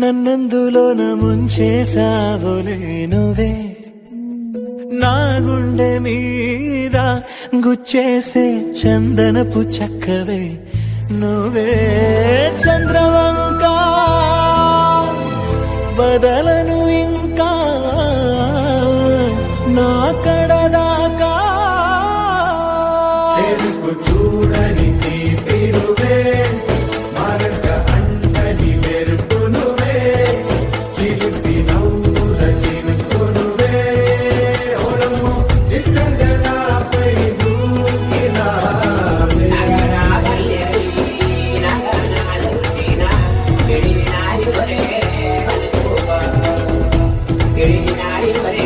నన్నందులోన ముంచేసావులే నువ్వే, నా గుండె మీద గుచ్చేసే చందనపు చక్కవే నువ్వే. చంద్రవంక బదలను ఇంకా నా కడ